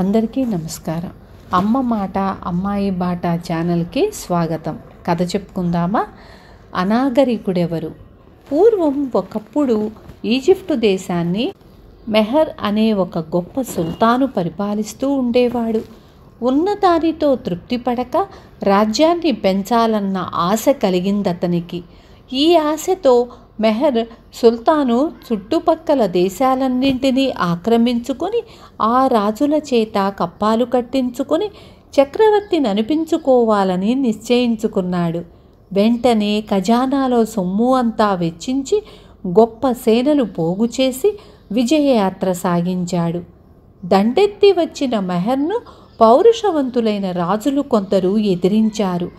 అందరికీ నమస్కారం. అమ్మ మాట అమ్మాయి బాట ఛానల్కి స్వాగతం. కథ చెప్పుకుందామా? అనాగరికుడెవరు? పూర్వం ఒకప్పుడు ఈజిప్టు దేశాన్ని మెహర్ అనే ఒక గొప్ప సుల్తాను పరిపాలిస్తూ ఉండేవాడు. ఉన్నదానితో తృప్తిపడక రాజ్యాన్ని పెంచాలన్న ఆశ కలిగిందతనికి. ఈ ఆశతో మెహర్ సుల్తాను చుట్టుపక్కల దేశాలన్నింటినీ ఆక్రమించుకొని ఆ రాజుల చేత కప్పాలు కట్టించుకొని చక్రవర్తిని అనిపించుకోవాలని నిశ్చయించుకున్నాడు. వెంటనే ఖజానాలో సొమ్ము అంతా వెచ్చించి గొప్ప సేనలు పోగు చేసి విజయయాత్ర సాగించాడు. దండెత్తి వచ్చిన మెహర్ను పౌరుషవంతులైన రాజులు కొందరు ఎదిరించారు.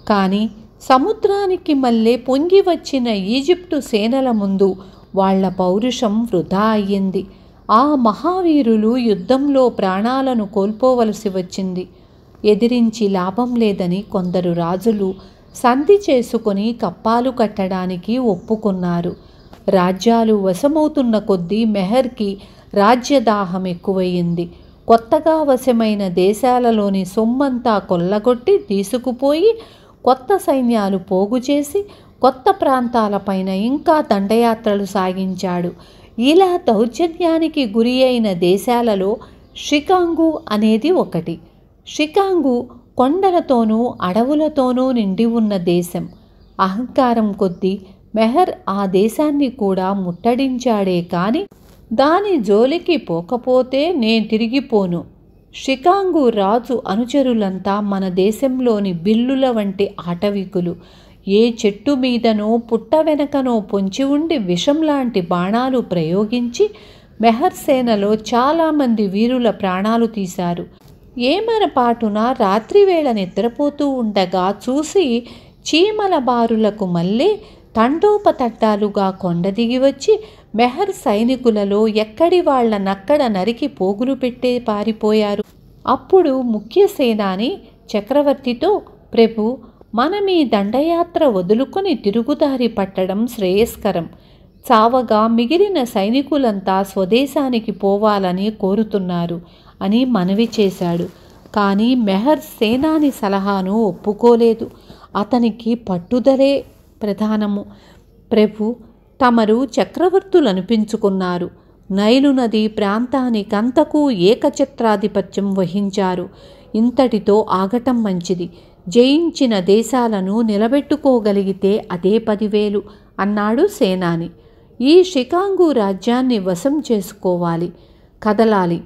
కానీ సముద్రానికి మళ్ళీ పొంగి వచ్చిన ఈజిప్టు సేనల ముందు వాళ్ల పౌరుషం వృధా అయ్యింది. ఆ మహావీరులు యుద్ధంలో ప్రాణాలను కోల్పోవలసి వచ్చింది. ఎదిరించి లాభం లేదని కొందరు రాజులు సంధి చేసుకొని కప్పాలు కట్టడానికి ఒప్పుకున్నారు. రాజ్యాలు వశమవుతున్న కొద్దీ మెహర్కి రాజ్యదాహం ఎక్కువయింది. కొత్తగా వశమైన దేశాలలోని సొమ్మంతా కొల్లగొట్టి తీసుకుపోయి కొత్త సైన్యాలు పోగు చేసి కొత్త ప్రాంతాలపైన ఇంకా దండయాత్రలు సాగించాడు. ఇలా దౌర్జన్యానికి గురి అయిన దేశాలలో షికాంగు అనేది ఒకటి. షికాంగు కొండలతోనూ అడవులతోనూ నిండి ఉన్న దేశం. అహంకారం కొద్దీ మెహర్ ఆ దేశాన్ని కూడా ముట్టడించాడే కానీ దాని జోలికి పోకపోతే నేను తిరిగిపోను. షికాంగు రాజు అనుచరులంతా మన దేశంలోని బిల్లుల వంటి ఆటవికులు. ఏ చెట్టు మీదనో పుట్ట వెనకనో పొంచి ఉండి విషం లాంటి బాణాలు ప్రయోగించి మెహర్ సేనలో చాలామంది వీరుల ప్రాణాలు తీశారు. ఏమరపాటున రాత్రివేళ నిద్రపోతూ ఉండగా చూసి చీమల బారులకు మళ్ళీ తండోపతండాలుగా కొండ దిగి వచ్చి మెహర్ సైనికులలో ఎక్కడి వాళ్లనక్కడ నరికి పోగులు పెట్టే పారిపోయారు. అప్పుడు ముఖ్య సేనాని చక్రవర్తితో, ప్రభు, మనం ఈ దండయాత్ర వదులుకొని తిరుగుదారి పట్టడం శ్రేయస్కరం. చావగా మిగిలిన సైనికులంతా స్వదేశానికి పోవాలని కోరుతున్నారు అని మనవి చేశాడు. కానీ మెహర్ సేనాని సలహాను ఒప్పుకోలేదు. అతనికి పట్టుదలే ప్రధానము. ప్రభు, తమరు చక్రవర్తులనిపించుకున్నారు. నైలు నది ప్రాంతానికంతకు ఏకఛత్రాధిపత్యం వహించారు. ఇంతటితో ఆగటం మంచిది. జయించిన దేశాలను నిలబెట్టుకోగలిగితే అదే 10,000 అన్నాడు సేనాని. ఈ షికాంగు రాజ్యాన్ని వశం చేసుకోవాలి, కదలాలి.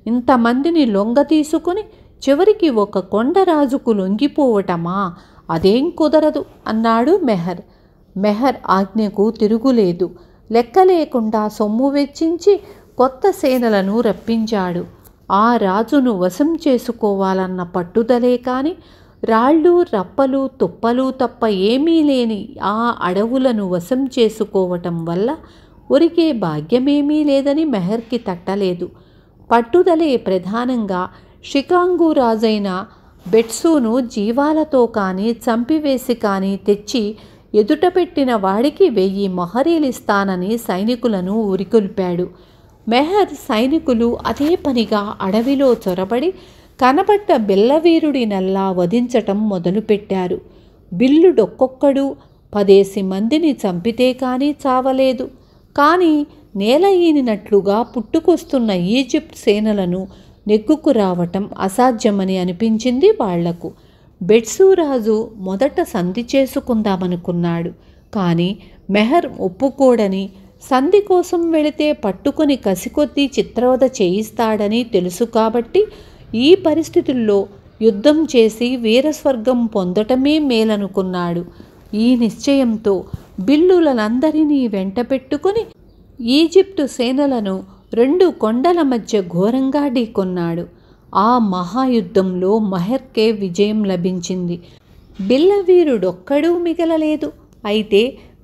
ఇంతమందిని లొంగ తీసుకుని చివరికి ఒక కొండరాజుకు లొంగిపోవటమా? అదేం కుదరదు అన్నాడు మెహర్. మెహర్ ఆజ్ఞకు తిరుగులేదు. లెక్క లేకుండా సొమ్ము వెచ్చించి కొత్త సేనలను రప్పించాడు. ఆ రాజును వశం చేసుకోవాలన్న పట్టుదలే కాని రాళ్ళు రప్పలు తుప్పలు తప్ప ఏమీ లేని ఆ అడవులను వశం చేసుకోవటం వల్ల ఒరిగే భాగ్యమేమీ లేదని మెహర్కి తట్టలేదు. పట్టుదలే ప్రధానంగా షికాంగు రాజైన బెట్సును జీవాలతో కానీ చంపివేసి కానీ తెచ్చి ఎదుటపెట్టిన వాడికి 1000 మొహరీలిస్తానని సైనికులను ఉరికొల్పాడు. మెహర్ సైనికులు అదే పనిగా అడవిలో చొరబడి కనబడ్డ బిల్లవీరుడినల్లా వధించటం మొదలుపెట్టారు. బిల్లుడొక్కొక్కడు 10 మందిని చంపితే కానీ చావలేదు. కానీ నేల ఈనినట్లుగా పుట్టుకొస్తున్న ఈజిప్ట్ సేనలను నెగ్గుకు రావటం అసాధ్యమని అనిపించింది వాళ్లకు. బెట్సురాజు మొదట సంధి చేసుకుందామనుకున్నాడు. కానీ మెహర్ ఒప్పుకోడని, సంధి కోసం వెళితే పట్టుకొని కసికొద్దీ చిత్రవద చేయిస్తాడని తెలుసు. కాబట్టి ఈ పరిస్థితుల్లో యుద్ధం చేసి వీరస్వర్గం పొందటమే మేలనుకున్నాడు. ఈ నిశ్చయంతో బిల్లులందరినీ వెంట పెట్టుకుని ఈజిప్టు సేనలను 2 కొండల మధ్య ఘోరంగా ఢీకొన్నాడు. ఆ మహాయుద్ధంలో మెహర్కే విజయం లభించింది. బిల్లవీరుడొక్కడూ మిగలలేదు. అయితే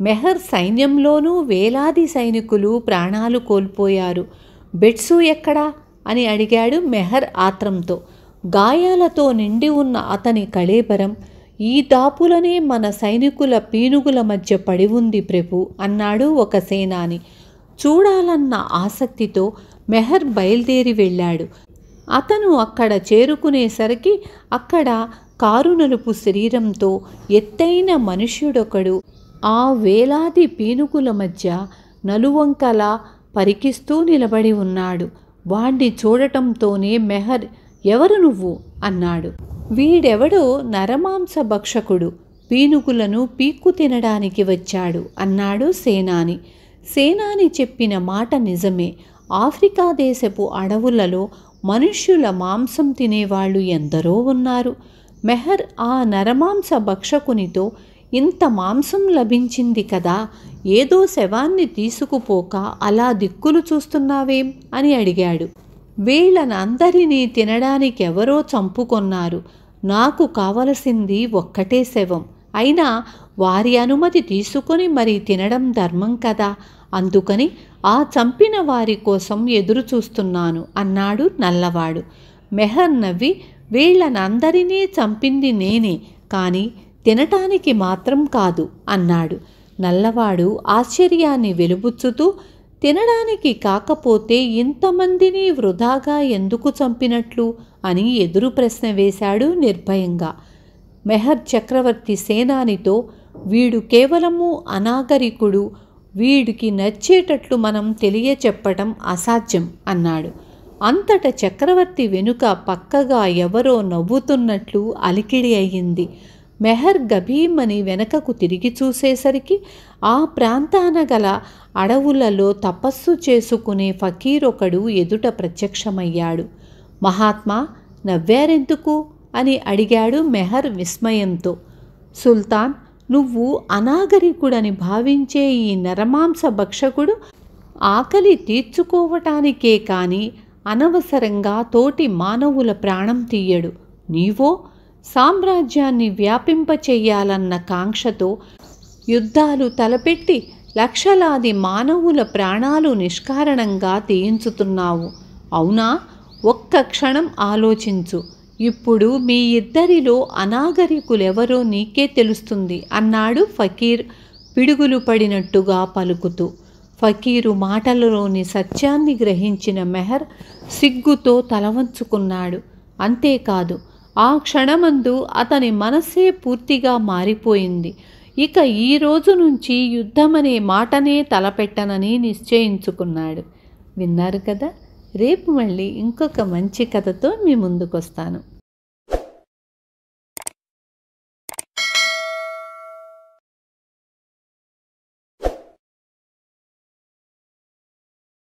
మెహర్ సైన్యంలోనూ వేలాది సైనికులు ప్రాణాలు కోల్పోయారు. బెట్సు ఎక్కడా అని అడిగాడు మెహర్ ఆత్రంతో. గాయాలతో నిండి ఉన్న అతని కళేబరం ఈ దాపులనే మన సైనికుల పీనుగుల మధ్య పడి ఉంది ప్రభు అన్నాడు ఒక సేనాని. చూడాలన్న ఆసక్తితో మెహర్ బయలుదేరి వెళ్ళాడు. అతను అక్కడ చేరుకునేసరికి అక్కడ కారు నలుపు శరీరంతో ఎత్తైన మనుష్యుడొకడు ఆ వేలాది పీనుగుల మధ్య నలువంకలా పరికిస్తూ నిలబడి ఉన్నాడు. వాణ్ణి చూడటంతోనే మెహర్, ఎవరు నువ్వు అన్నాడు. వీడెవడో నరమాంస భక్షకుడు, పీనుగులను పీక్కు తినడానికి వచ్చాడు అన్నాడు సేనాని. సేనాని చెప్పిన మాట నిజమే. ఆఫ్రికా దేశపు అడవులలో మనుష్యుల మాంసం తినేవాళ్ళు ఎందరో ఉన్నారు. మెహర్ ఆ నరమాంస భక్షకునితో, ఇంత మాంసం లభించింది కదా, ఏదో శవాన్ని తీసుకుపోక అలా దిక్కులు చూస్తున్నావేం అని అడిగాడు. వీళ్ళనందరినీ తినడానికెవరో చంపుకొన్నారు. నాకు కావలసింది ఒక్కటే శవం. అయినా వారి అనుమతి తీసుకొని మరి తినడం ధర్మం కదా, అందుకని ఆ చంపిన వారి కోసం ఎదురు చూస్తున్నాను అన్నాడు నల్లవాడు. మెహర్ నవ్వి, వీళ్ళనందరినీ చంపింది నేనే, కానీ తినటానికి మాత్రం కాదు అన్నాడు. నల్లవాడు ఆశ్చర్యాన్ని వెలుబుచ్చుతూ, తినడానికి కాకపోతే ఇంతమందిని వృధాగా ఎందుకు చంపినట్లు అని ఎదురు ప్రశ్న వేశాడు నిర్భయంగా. మెహర్ చక్రవర్తి సేనానితో, వీడు కేవలము అనాగరికుడు, వీడికి నచ్చేటట్లు మనం తెలియచెప్పటం అసాధ్యం అన్నాడు. అంతట చక్రవర్తి వెనుక పక్కగా ఎవరో నవ్వుతున్నట్లు అలికిడి అయ్యింది. మెహర్ గభీమని వెనకకు తిరిగి చూసేసరికి ఆ ప్రాంతాన గల అడవులలో తపస్సు చేసుకునే ఫకీరొకడు ఎదుట ప్రత్యక్షమయ్యాడు. మహాత్మా, నవ్వారెందుకు అని అడిగాడు మెహర్ విస్మయంతో. సుల్తాన్, నువ్వు అనాగరికుడని భావించే ఈ నరమాంస భక్షకుడు ఆకలి తీర్చుకోవటానికే కాని అనవసరంగా తోటి మానవుల ప్రాణం తీయడు. నీవో సామ్రాజ్యాన్ని వ్యాపింపచెయ్యాలన్న కాంక్షతో యుద్ధాలు తలపెట్టి లక్షలాది మానవుల ప్రాణాలు నిష్కారణంగా తీయించుతున్నావు. అవునా? ఒక్క క్షణం ఆలోచించు. ఇప్పుడు మీ ఇద్దరిలో అనాగరికులెవరో నీకే తెలుస్తుంది అన్నాడు ఫకీర్ పిడుగులు పడినట్టుగా పలుకుతూ. ఫకీరు మాటలలోని సత్యాన్ని గ్రహించిన మెహర్ సిగ్గుతో తలవంచుకున్నాడు. అంతేకాదు, ఆ క్షణమందు అతని మనస్సే పూర్తిగా మారిపోయింది. ఇక ఈ రోజు నుంచి యుద్ధమనే మాటనే తలపెట్టనని నిశ్చయించుకున్నాడు. విన్నారు కదా. రేపు మళ్ళీ ఇంకొక మంచి కథతో మీ ముందుకొస్తాను.